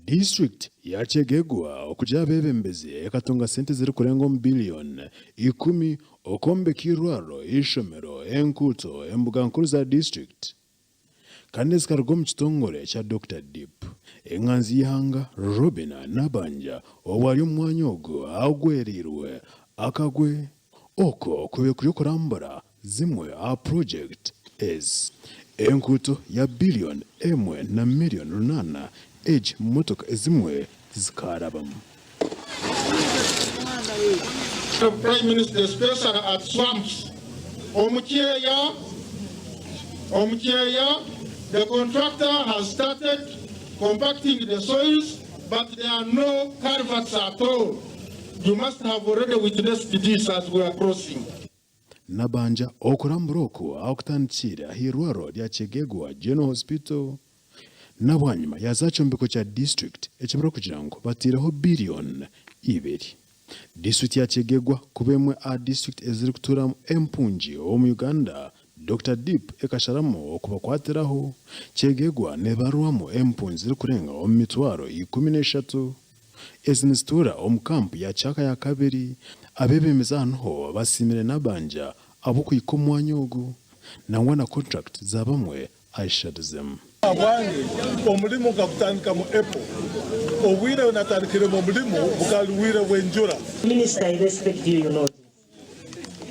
District ya Chegegwa okuja abebembezi ekatunga sente ziri kurenga billion 10 okombeka irwaro ishomero enkuto embuga nkuru za district kandi zikaruga mu kitongole kya Dr. Deep enganzi y'ihanga Robin Nabanja owali omwanya ogwo agwerirwe akagwe oko kube kuri kurambura zimwe a project is enkuto ya billion emwe na million runana age motoka ezimwe zikarabamu. The Prime Minister special at swamps. Omukyeya, the contractor has started compacting the soils, but there are no culverts at all. You must have already witnessed this as we are crossing. Nabanja okurambura oko akutandikira hirwaro lya Chegegwa General Hospital nabwanyuma yazachombeko cha district ekibura kugira ngo batireho billion 2. District ya Chegegwa kubemwe a district eziri kuturamu empunji mu Uganda Dr. Deep ekasharamo okubakwatiraho Chegegwa nebarwamo empunji ziri kurenga mitwaro 13 ezinistura omukampu ya chaka ya kabiri abebemeza hano basimire Nabanja abo kuyikomwanya ogu nangwa na contract zabamwe aishadizem. Abange omulimu gakutandika mu April obwire onatandikire mu mulimu bukaluwire bwenjura. Minister, I respect you, you know,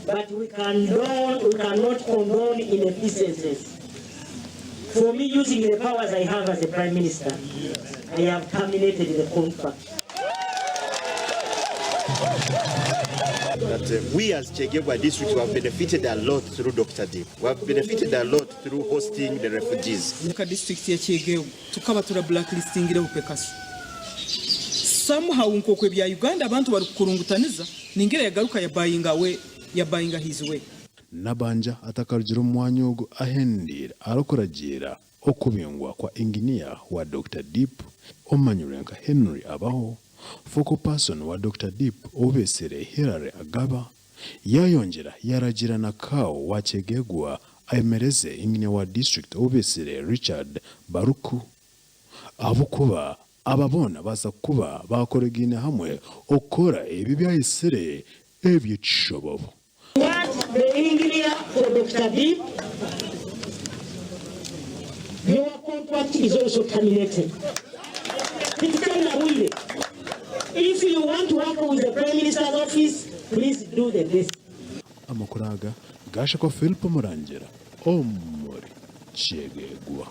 but we cannot condone inefficiencies. For me, using the powers I have as a Prime Minister, I have terminated the contract. That we as Chegegwa district have benefited a lot through Dr. Deep. We have benefited a lot through hosting the refugees. Muka district ya Chegegwa tukaba tura blacklisting ile upekasi. Somehow nkokwe bya Uganda abantu bari kurungutaniza ningira yagaruka ya buying his way. Nabanja atakarujira omwanya ogu ahendira arokuragira okubingwa kwa engineer wa Dr. Deep omanyurenka Henry abaho focal person wa Dr. Deep obesere Hilary Agaba yayongera yaragira na kao wa Chegegwa ayemereze engineer wa district obesere Richard Baruku abukuba ababona baza kuba bakoregine hamwe okora ebi byayisire eby'ekishobobo. The engineer for Dr. Deep, your contract is also terminated. If you want to work with the Prime Minister's office, please do the best. Amakuraga gasha ko Philip Murangira omuri Chegegwa.